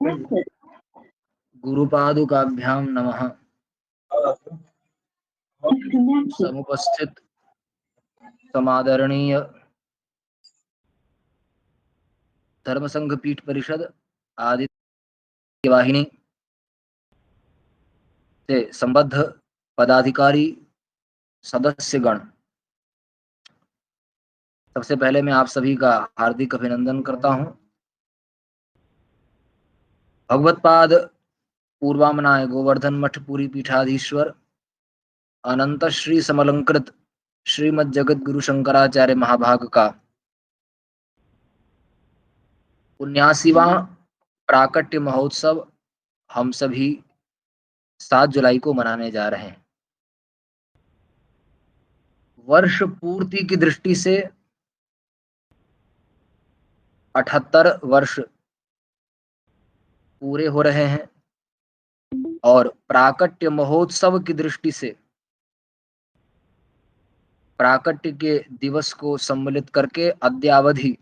गुरुपादुकाभ्यां नमः। समुपस्थित समादरणीय धर्म संघ पीठ परिषद आदित्य वाहिनी से संबद्ध पदाधिकारी सदस्यगण, सबसे पहले मैं आप सभी का हार्दिक अभिनंदन करता हूं। भगवत्पाद पूर्वामनाय गोवर्धन मठ पुरी पीठाधीश्वर अनंत श्री समलंकृत श्रीमद जगत गुरु शंकराचार्य महाभाग का 79वां प्राकट्य महोत्सव हम सभी 7 जुलाई को मनाने जा रहे हैं। वर्ष पूर्ति की दृष्टि से 78 वर्ष पूरे हो रहे हैं और प्राकट्य महोत्सव की दृष्टि से प्राकट्य के दिवस को सम्मिलित करके अद्यावधि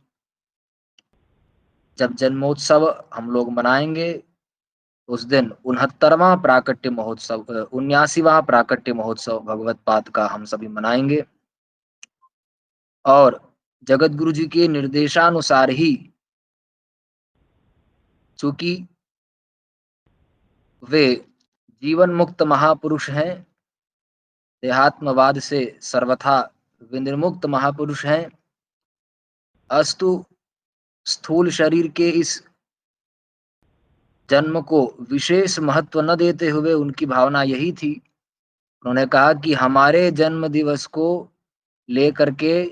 जब जन्मोत्सव हम लोग मनाएंगे उस दिन 69वां प्राकट्य महोत्सव 79वां प्राकट्य महोत्सव भगवत पाद का हम सभी मनाएंगे। और जगत गुरु जी के निर्देशानुसार ही, चूंकि वे जीवन मुक्त महापुरुष हैं, देहात्मवाद से सर्वथा विनिर्मुक्त महापुरुष हैं, अस्तु स्थूल शरीर के इस जन्म को विशेष महत्व न देते हुए उनकी भावना यही थी, उन्होंने कहा कि हमारे जन्म दिवस को लेकर के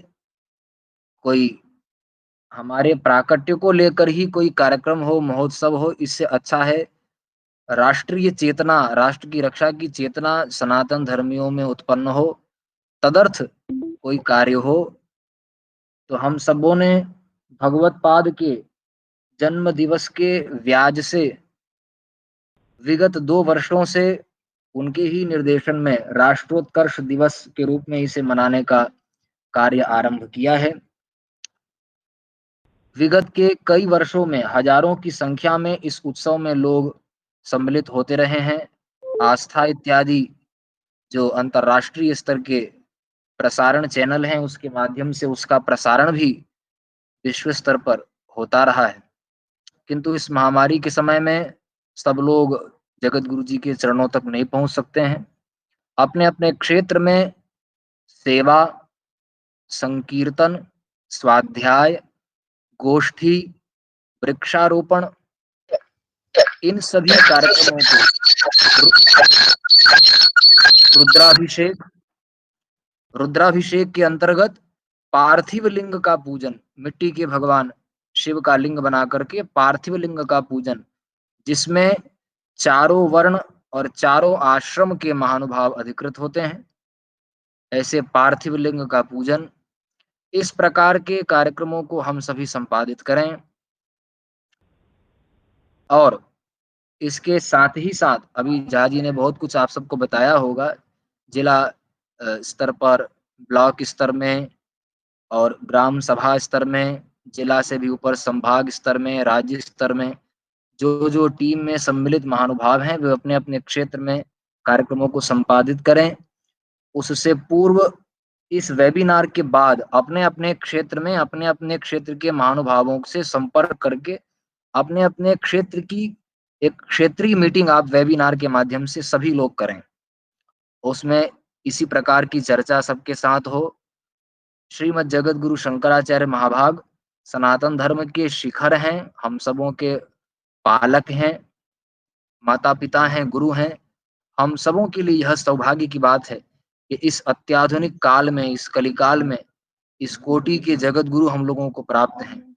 कोई, हमारे प्राकट्य को लेकर ही कोई कार्यक्रम हो, महोत्सव हो, इससे अच्छा है राष्ट्रीय चेतना, राष्ट्र की रक्षा की चेतना सनातन धर्मियों में उत्पन्न हो, तदर्थ कोई कार्य हो। तो हम सबों ने भगवत पाद के जन्म दिवस के व्याज से विगत 2 वर्षों से उनके ही निर्देशन में राष्ट्रोत्कर्ष दिवस के रूप में इसे मनाने का कार्य आरंभ किया है। विगत के कई वर्षों में हजारों की संख्या में इस उत्सव में लोग सम्मिलित होते रहे हैं। आस्था इत्यादि जो अंतर्राष्ट्रीय स्तर के प्रसारण चैनल हैं उसके माध्यम से उसका प्रसारण भी विश्व स्तर पर होता रहा है, किंतु इस महामारी के समय में सब लोग जगत गुरु जी के चरणों तक नहीं पहुंच सकते हैं। अपने अपने क्षेत्र में सेवा, संकीर्तन, स्वाध्याय, गोष्ठी, वृक्षारोपण, इन सभी कार्यक्रमों को रुद्राभिषेक के अंतर्गत पार्थिव लिंग का पूजन, मिट्टी के भगवान शिव का लिंग बना करके पार्थिव लिंग का पूजन, जिसमें चारों वर्ण और चारों आश्रम के महानुभाव अधिकृत होते हैं, ऐसे पार्थिव लिंग का पूजन, इस प्रकार के कार्यक्रमों को हम सभी संपादित करें। और इसके साथ ही साथ अभी झा जी ने बहुत कुछ आप सबको बताया होगा, जिला स्तर पर, ब्लॉक स्तर में और ग्राम सभा स्तर में, जिला से भी ऊपर संभाग स्तर में, राज्य स्तर में जो जो टीम में सम्मिलित महानुभाव हैं वे अपने अपने क्षेत्र में कार्यक्रमों को संपादित करें। उससे पूर्व इस वेबिनार के बाद अपने अपने क्षेत्र में अपने अपने क्षेत्र के महानुभावों से संपर्क करके अपने अपने क्षेत्र की एक क्षेत्रीय मीटिंग आप वेबिनार के माध्यम से सभी लोग करें। उसमें इसी प्रकार की चर्चा सबके साथ हो। श्रीमद जगत गुरु शंकराचार्य महाभाग सनातन धर्म के शिखर हैं, हम सबों के पालक हैं, माता पिता हैं, गुरु हैं। हम सबों के लिए यह सौभाग्य की बात है कि इस अत्याधुनिक काल में, इस कलिकाल में, इस कोटि के जगत गुरु हम लोगों को प्राप्त हैं।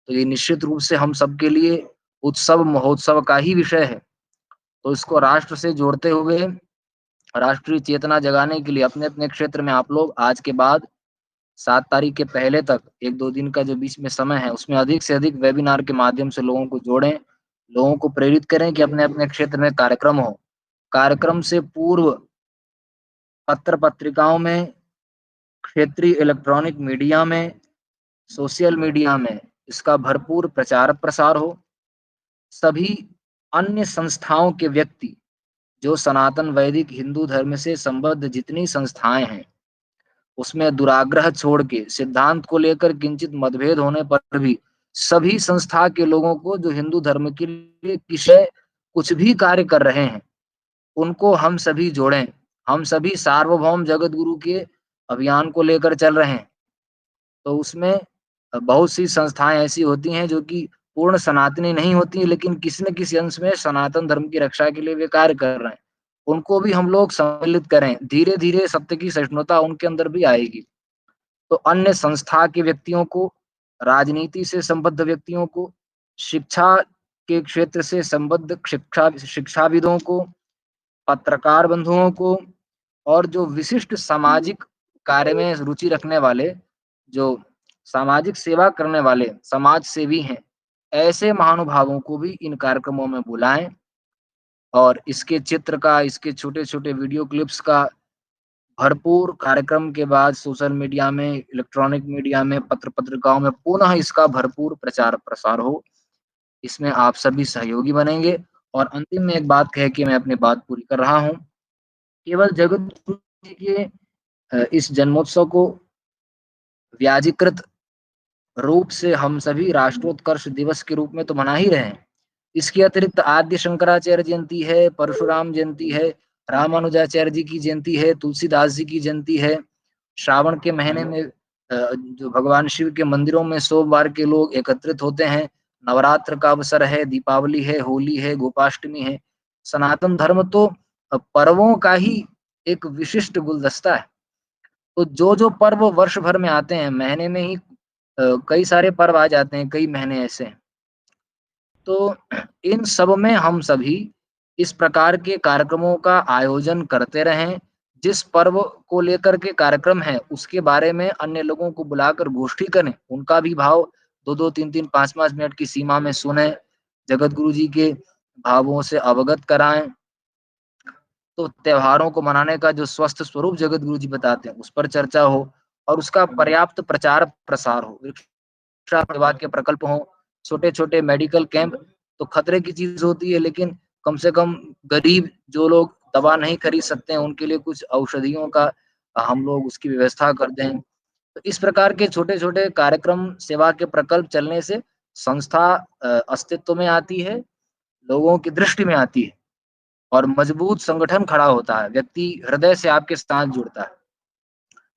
तो ये निश्चित रूप से हम सबके लिए उत्सव महोत्सव का ही विषय है। तो इसको राष्ट्र से जोड़ते हुए राष्ट्रीय चेतना जगाने के लिए अपने अपने क्षेत्र में आप लोग आज के बाद 7 तारीख के पहले तक 1-2 दिन का जो बीच में समय है उसमें अधिक से अधिक वेबिनार के माध्यम से लोगों को जोड़ें, लोगों को प्रेरित करें कि अपने अपने क्षेत्र में कार्यक्रम हो। कार्यक्रम से पूर्व पत्र पत्रिकाओं में, क्षेत्रीय इलेक्ट्रॉनिक मीडिया में, सोशल मीडिया में इसका भरपूर प्रचार प्रसार हो। सभी अन्य संस्थाओं के व्यक्ति, जो सनातन वैदिक हिंदू धर्म से संबद्ध जितनी संस्थाएँ हैं, उसमें दुराग्रह छोड़ के सिद्धांत को लेकर किंचित मतभेद होने पर भी सभी संस्था के लोगों को जो हिंदू धर्म के लिए किसी कुछ भी कार्य कर रहे हैं, उनको हम सभी जोड़ें। हम सभी सार्वभौम जगत गुरु के अभियान को लेकर चल रहे हैं। तो उसमें बहुत सी संस्थाएँ ऐसी होती हैं जो कि पूर्ण सनातनी नहीं होती, लेकिन किसी न किसी अंश में सनातन धर्म की रक्षा के लिए वे कार्य कर रहे हैं। उनको भी हम लोग सम्मिलित करें, धीरे-धीरे सत्य की सहिष्णुता उनके अंदर भी आएगी। तो अन्य संस्था के व्यक्तियों को, राजनीति से संबद्ध व्यक्तियों को, शिक्षा के क्षेत्र से संबद्ध शिक्षाविदों को, पत्रकार बंधुओं को और जो विशिष्ट सामाजिक कार्य में रुचि रखने वाले, जो सामाजिक सेवा करने वाले समाज सेवी हैं, ऐसे महानुभावों को भी इन कार्यक्रमों में बुलाएँ और इसके चित्र का, इसके छोटे-छोटे वीडियो क्लिप्स का भरपूर कार्यक्रम के बाद सोशल मीडिया में, इलेक्ट्रॉनिक मीडिया में, पत्र-पत्रिकाओं में पुनः इसका भरपूर प्रचार-प्रसार हो। इसमें आप सभी सहयोगी बनेंगे और अंतिम में एक बात कह के मैं अपनी बात पूरी कर रहा हूँ। केवल जगत जी के इस जन्मोत्सव को व्याजीकृत रूप से हम सभी राष्ट्रोत्कर्ष दिवस के रूप में तो मना ही रहे हैं। इसके अतिरिक्त आद्य शंकराचार्य जयंती है, परशुराम जयंती है, रामानुजाचार्य जी की जयंती है, तुलसीदास जी की जयंती है। श्रावण के महीने में जो भगवान शिव के मंदिरों में सोमवार के लोग एकत्रित होते हैं। नवरात्र का अवसर है, दीपावली है, होली है, गोपाष्टमी है। सनातन धर्म तो पर्वों का ही एक विशिष्ट गुलदस्ता है। तो जो-जो पर्व वर्ष भर में आते हैं, महीने में ही कई सारे पर्व आ जाते हैं, कई महीने ऐसे हैं। तो इन सब में हम सभी इस प्रकार के कार्यक्रमों का आयोजन करते रहें। जिस पर्व को लेकर के कार्यक्रम है, उसके बारे में अन्य लोगों को बुलाकर गोष्ठी करें। उनका भी भाव 2-2, 3-3, 5-5 मिनट की सीमा में सुनें। जगत गुरु जी के भावों से अवगत कराएँ। तो त्योहारों को मनाने का जो स्वस्थ स्वरूप जगत गुरु जी बताते हैं, उस पर चर्चा हो और उसका पर्याप्त प्रचार-प्रसार हो। शिक्षा विभाग के प्रकल्प हों, छोटे-छोटे मेडिकल कैंप तो खतरे की चीज़ होती है, लेकिन कम से कम गरीब जो लोग दवा नहीं खरीद सकते हैं, उनके लिए कुछ औषधियों का हम लोग उसकी व्यवस्था कर दें। तो इस प्रकार के छोटे-छोटे कार्यक्रम, सेवा के प्रकल्प चलने से संस्था अस्तित्व में आती है, लोगों की दृष्टि में आती है और मजबूत संगठन खड़ा होता है, व्यक्ति हृदय से आपके साथ जुड़ता है।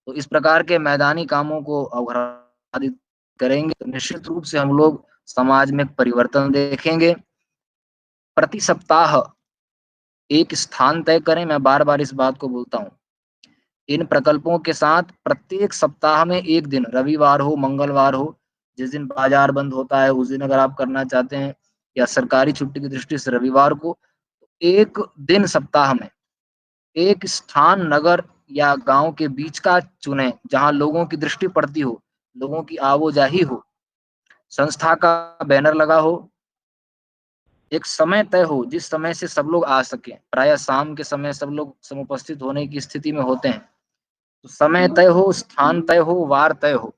तो इस प्रकार के मैदानी कामों को अवधारित करेंगे तो निश्चित रूप से हम लोग समाज में परिवर्तन देखेंगे। प्रति सप्ताह एक स्थान तय करें, मैं बार-बार इस बात को बोलता हूँ। इन प्रकल्पों के साथ प्रत्येक सप्ताह में 1 दिन रविवार हो, मंगलवार हो, जिस दिन बाज़ार बंद होता है उस दिन अगर आप करना चाहते हैं या सरकारी छुट्टी की दृष्टि से रविवार को, 1 दिन सप्ताह में, एक स्थान नगर या गाँव के बीच का चुनें, जहाँ लोगों की दृष्टि पड़ती हो, लोगों की आवाजाही हो, संस्था का बैनर लगा हो, एक समय तय हो जिस समय से सब लोग आ सकें। प्रायः शाम के समय सब लोग समुपस्थित होने की स्थिति में होते हैं। तो समय तय हो, स्थान तय हो, वार तय हो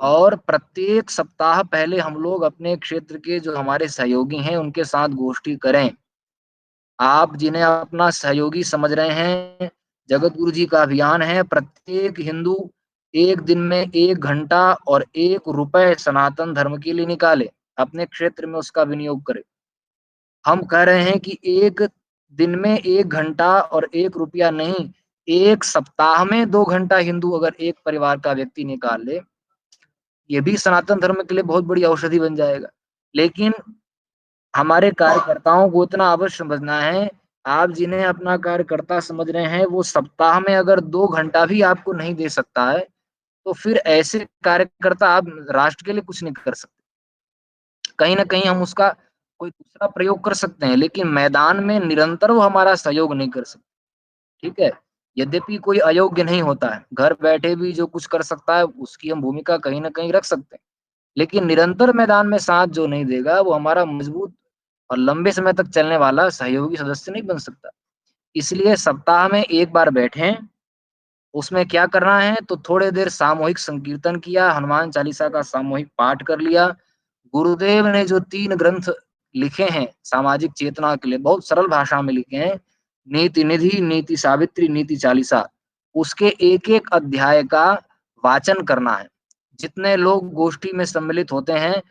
और प्रत्येक सप्ताह पहले हम लोग अपने क्षेत्र के जो हमारे सहयोगी हैं, उनके साथ गोष्ठी करें। आप जिन्हें अपना सहयोगी समझ रहे हैं, जगत गुरु जी का अभियान है, प्रत्येक हिंदू 1 दिन में 1 घंटा और 1 रुपए सनातन धर्म के लिए निकाले, अपने क्षेत्र में उसका विनियोग करे। हम कह रहे हैं कि 1 दिन में 1 घंटा और 1 रुपया नहीं, 1 सप्ताह में 2 घंटा हिंदू अगर एक परिवार का व्यक्ति निकाल ले, ये भी सनातन धर्म के लिए बहुत बड़ी औषधि बन जाएगा। लेकिन हमारे कार्यकर्ताओं को इतना अवश्य समझना है, आप जिन्हें अपना कार्यकर्ता समझ रहे हैं, वो सप्ताह में अगर 2 घंटा भी आपको नहीं दे सकता है, तो फिर ऐसे कार्यकर्ता आप राष्ट्र के लिए कुछ नहीं कर सकते। कहीं न कहीं हम उसका कोई दूसरा प्रयोग कर सकते हैं, लेकिन मैदान में निरंतर वो हमारा सहयोग नहीं कर सकते, ठीक है? यद्यपि कोई अयोग्य नहीं होता है, घर बैठे भी जो कुछ कर सकता है, उसकी हम भूमिका कहीं न कहीं रख सकते हैं। लेकिन निरंतर मैदान में साथ जो नहीं देगा, वो हमारा मजबूत और लंबे समय तक चलने वाला सहयोगी सदस्य नहीं बन सकता। इसलिए सप्ताह में 1 बार बैठें, उसमें क्या करना है तो थोड़े देर सामूहिक संकीर्तन किया, हनुमान चालीसा का सामूहिक पाठ कर लिया। गुरुदेव ने जो 3 ग्रंथ लिखे हैं सामाजिक चेतना के लिए, बहुत सरल भाषा में लिखे हैं। नीति निधि, नीति सावित्री, नीति चालीसा, उसके एक-एक अध्याय का वाचन करना है। जितने लोग गोष्ठी में सम्मिलित होते हैं,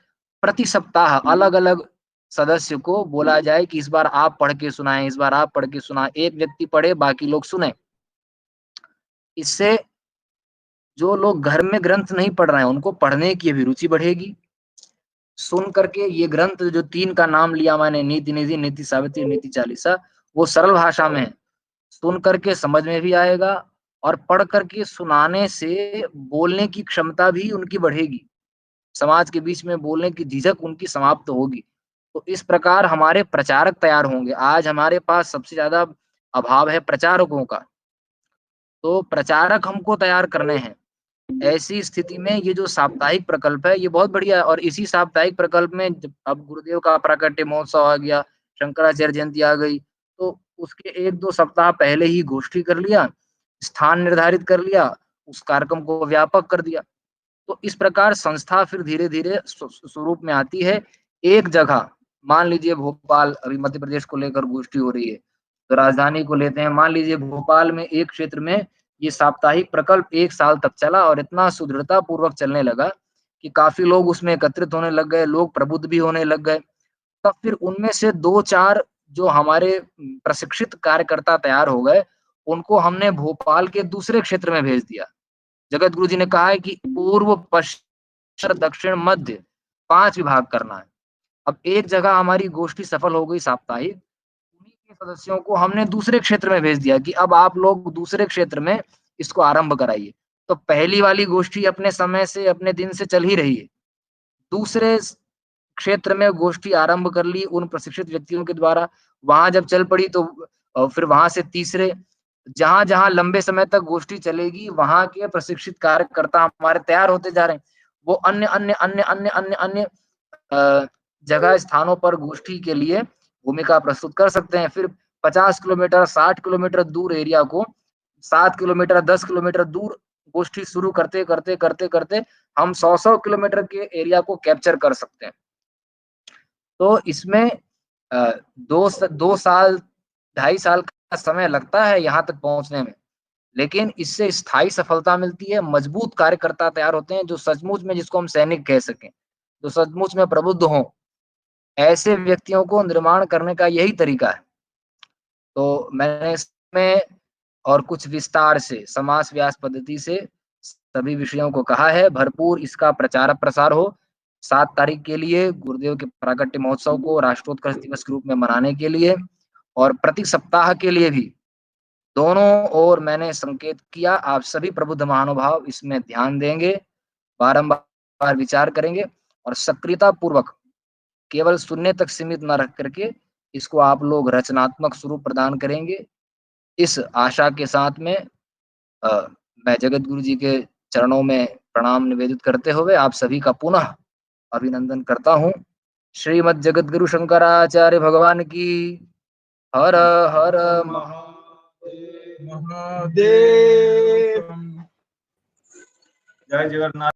प्रति सप्ताह अलग-अलग सदस्य को बोला जाए कि इस बार आप पढ़ के सुनाएँ, इस बार आप पढ़ के सुनाएँ। एक व्यक्ति पढ़े, बाकी लोग सुनें। इससे जो लोग घर में ग्रंथ नहीं पढ़ रहे हैं, उनको पढ़ने की अभिरुचि बढ़ेगी। सुन करके ये ग्रंथ जो 3 का नाम लिया मैंने, नीति निधि, नीति सावित्री, नीति चालीसा, वो सरल भाषा में है। सुन करके समझ में भी आएगा और पढ़ करके सुनाने से बोलने की क्षमता भी उनकी बढ़ेगी। समाज के बीच में बोलने की झिझक उनकी समाप्त होगी। तो इस प्रकार हमारे प्रचारक तैयार होंगे। आज हमारे पास सबसे ज़्यादा अभाव है प्रचारकों का, तो प्रचारक हमको तैयार करने हैं। ऐसी स्थिति में ये जो साप्ताहिक प्रकल्प है, ये बहुत बढ़िया है और इसी साप्ताहिक प्रकल्प में जब अब गुरुदेव का प्राकट्य महोत्सव आ गया, शंकराचार्य जयंती आ गई, तो उसके 1-2 सप्ताह पहले ही गोष्ठी कर लिया, स्थान निर्धारित कर लिया, उस कार्यक्रम को व्यापक कर दिया। तो इस प्रकार संस्था फिर धीरे-धीरे स्वरूप में आती है। एक जगह मान लीजिए भोपाल, अभी मध्य प्रदेश को लेकर गोष्ठी हो रही है, तो राजधानी को लेते हैं, मान लीजिए भोपाल में एक क्षेत्र में ये साप्ताहिक प्रकल्प 1 साल तक चला और इतना सुदृढ़ता पूर्वक चलने लगा कि काफ़ी लोग उसमें एकत्रित होने लग गए, लोग प्रबुद्ध भी होने लग गए। तब फिर उनमें से 2-4 जो हमारे प्रशिक्षित कार्यकर्ता तैयार हो गए, उनको हमने भोपाल के दूसरे क्षेत्र में भेज दिया। जगत गुरु जी ने कहा है कि पूर्व, पश्चिम, दक्षिण, मध्य 5 विभाग करना है। अब एक जगह हमारी गोष्ठी सफल हो गई साप्ताहिक, उन्हीं के सदस्यों को हमने दूसरे क्षेत्र में भेज दिया कि अब आप लोग दूसरे क्षेत्र में इसको आरंभ कराइए। तो पहली वाली गोष्ठी अपने समय से, अपने दिन से चल ही रही है। दूसरे क्षेत्र में गोष्ठी आरंभ कर ली उन प्रशिक्षित व्यक्तियों के द्वारा, वहाँ जब चल पड़ी तो फिर वहाँ से तीसरे, जहाँ-जहाँ लंबे समय तक गोष्ठी चलेगी, वहाँ के प्रशिक्षित कार्यकर्ता हमारे तैयार होते जा रहे हैं। वो अन्य अ, जगह स्थानों पर गोष्ठी के लिए भूमिका प्रस्तुत कर सकते हैं। फिर 50 किलोमीटर, 60 किलोमीटर दूर एरिया को 7 किलोमीटर, 10 किलोमीटर दूर गोष्ठी शुरू करते हम 100-100 किलोमीटर के एरिया को कैप्चर कर सकते हैं। तो इसमें 2 साल, 2.5 साल का समय लगता है यहाँ तक पहुँचने में, लेकिन इससे स्थायी सफलता मिलती है, मजबूत कार्यकर्ता तैयार होते हैं, जो सचमुच में जिसको हम सैनिक कह सकें, जो सचमुच में प्रबुद्ध हों। ऐसे व्यक्तियों को निर्माण करने का यही तरीका है। तो मैंने इसमें और कुछ विस्तार से समास व्यास पद्धति से सभी विषयों को कहा है, भरपूर इसका प्रचार-प्रसार हो। 7 तारीख के लिए गुरुदेव के प्राकट्य महोत्सव को राष्ट्रोत्कर्ष दिवस के रूप में मनाने के लिए और प्रति सप्ताह के लिए भी दोनों ओर मैंने संकेत किया, आप सभी प्रबुद्ध महानुभाव इसमें ध्यान देंगे, बारंबार विचार करेंगे और सक्रियतापूर्वक केवल सुनने तक सीमित न रख करके इसको आप लोग रचनात्मक स्वरूप प्रदान करेंगे। इस आशा के साथ में अ, मैं जगत गुरु जी के चरणों में प्रणाम निवेदित करते हुए आप सभी का पुनः अभिनंदन करता हूँ। श्रीमद् जगद्गुरु शंकराचार्य भगवान की हर हर महादेव। जय जगन्नाथ।